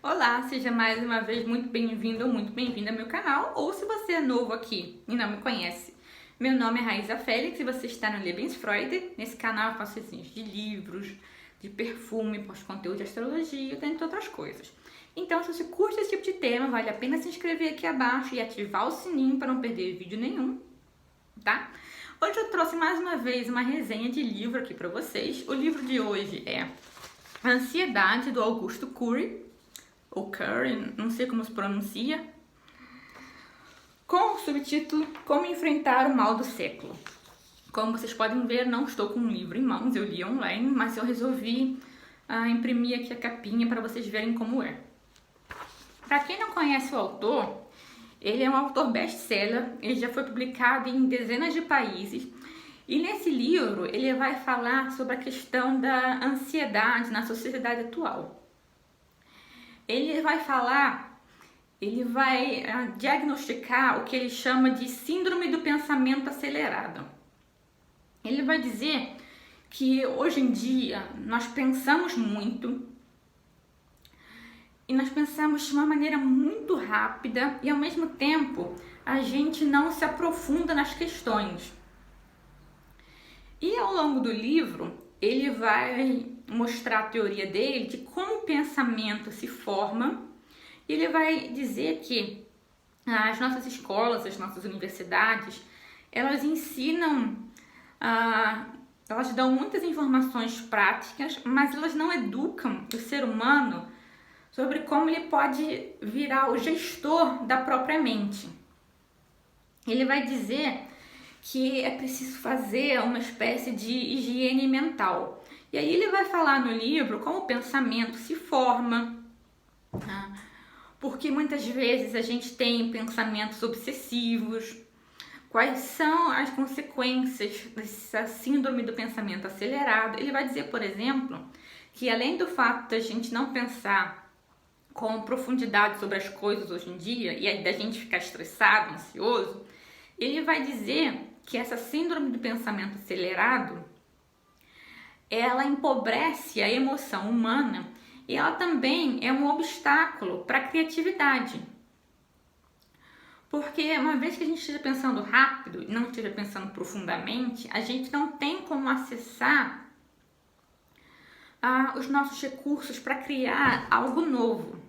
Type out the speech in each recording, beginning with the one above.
Olá, seja mais uma vez muito bem-vindo ou muito bem-vinda ao meu canal, ou se você é novo aqui e não me conhece. Meu nome é Raíza Félix e você está no Lebensfreude. Nesse canal eu faço resenhas de livros, de perfume, posto conteúdo de astrologia, dentre outras coisas. Então, se você curte esse tipo de tema, vale a pena se inscrever aqui abaixo e ativar o sininho para não perder vídeo nenhum, tá? Hoje eu trouxe mais uma vez uma resenha de livro aqui para vocês. O livro de hoje é Ansiedade, do Augusto Curry, ou Curry, não sei como se pronuncia, com o subtítulo Como Enfrentar o Mal do Século. Como vocês podem ver, não estou com um livro em mãos, eu li online, mas eu resolvi imprimir aqui a capinha para vocês verem como é. Para quem não conhece o autor, ele é um autor best-seller, ele já foi publicado em dezenas de países, e nesse livro ele vai falar sobre a questão da ansiedade na sociedade atual. Ele vai diagnosticar o que ele chama de síndrome do pensamento acelerado. Ele vai dizer que hoje em dia nós pensamos muito e nós pensamos de uma maneira muito rápida e ao mesmo tempo a gente não se aprofunda nas questões. E ao longo do livro ele vai mostrar a teoria dele de como o pensamento se forma. E ele vai dizer que as nossas escolas, as nossas universidades, elas ensinam, elas dão muitas informações práticas, mas elas não educam o ser humano sobre como ele pode virar o gestor da própria mente. Ele vai dizer que é preciso fazer uma espécie de higiene mental. E aí ele vai falar no livro como o pensamento se forma, porque muitas vezes a gente tem pensamentos obsessivos, quais são as consequências dessa síndrome do pensamento acelerado. Ele vai dizer, por exemplo, que além do fato da gente não pensar com profundidade sobre as coisas hoje em dia e aí da gente ficar estressado, ansioso, ele vai dizer que essa síndrome do pensamento acelerado, ela empobrece a emoção humana e ela também é um obstáculo para a criatividade. Porque uma vez que a gente esteja pensando rápido e não esteja pensando profundamente, a gente não tem como acessar os nossos recursos para criar algo novo.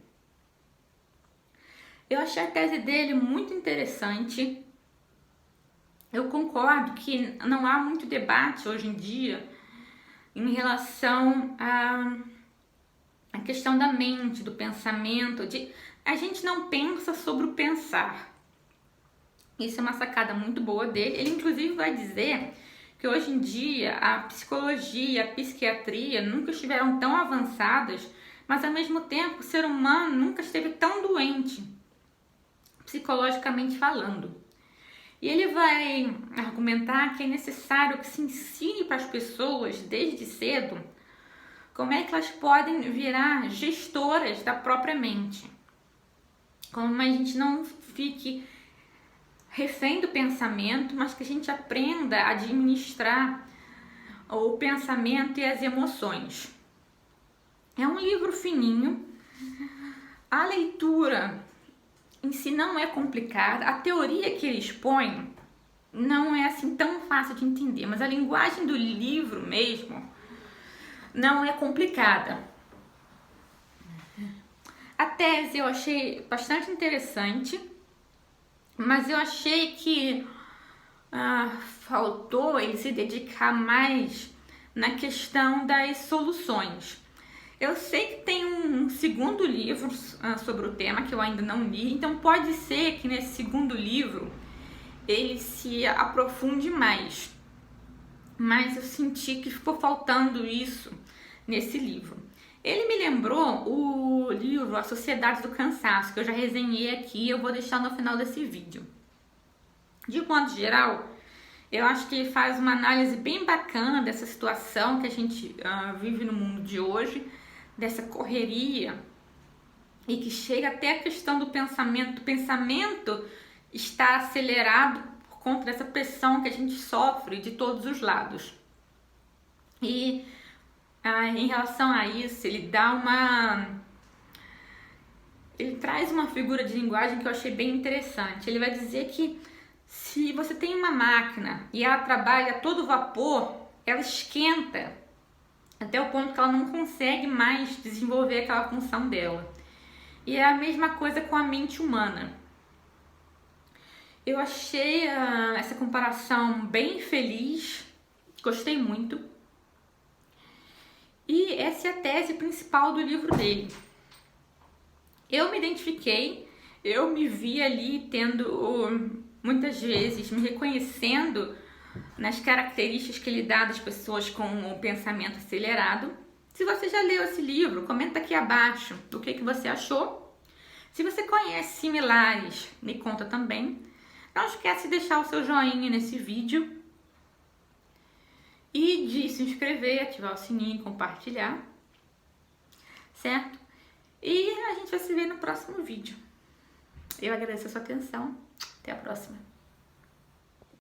Eu achei a tese dele muito interessante. Eu concordo que não há muito debate hoje em dia em relação a questão da mente, do pensamento, a gente não pensa sobre o pensar. Isso é uma sacada muito boa dele. Ele inclusive vai dizer que hoje em dia a psicologia, a psiquiatria nunca estiveram tão avançadas, mas ao mesmo tempo o ser humano nunca esteve tão doente, psicologicamente falando. E ele vai argumentar que é necessário que se ensine para as pessoas desde cedo como é que elas podem virar gestoras da própria mente. Como a gente não fique refém do pensamento, mas que a gente aprenda a administrar o pensamento e as emoções. É um livro fininho. A leitura em si não é complicada. A teoria que ele expõe não é assim tão fácil de entender, mas a linguagem do livro mesmo não é complicada. A tese eu achei bastante interessante, mas eu achei que faltou ele se dedicar mais na questão das soluções. Eu sei que tem um segundo livro sobre o tema que eu ainda não li, então pode ser que nesse segundo livro ele se aprofunde mais. Mas eu senti que ficou faltando isso nesse livro. Ele me lembrou o livro A Sociedade do Cansaço, que eu já resenhei aqui e eu vou deixar no final desse vídeo. De modo geral, eu acho que ele faz uma análise bem bacana dessa situação que a gente vive no mundo de hoje, dessa correria, e que chega até a questão do pensamento. O pensamento está acelerado por conta dessa pressão que a gente sofre de todos os lados. E em relação a isso, ele dá ele traz uma figura de linguagem que eu achei bem interessante. Ele vai dizer que se você tem uma máquina e ela trabalha a todo vapor, ela esquenta até o ponto que ela não consegue mais desenvolver aquela função dela. E é a mesma coisa com a mente humana. Eu achei essa comparação bem feliz, gostei muito. E essa é a tese principal do livro dele. Eu me identifiquei, eu me vi ali tendo, muitas vezes, me reconhecendo nas características que ele dá das pessoas com o pensamento acelerado. Se você já leu esse livro, comenta aqui abaixo o que você achou. Se você conhece similares, me conta também. Não esquece de deixar o seu joinha nesse vídeo e de se inscrever, ativar o sininho, compartilhar, certo? E a gente vai se ver no próximo vídeo. Eu agradeço a sua atenção. Até a próxima.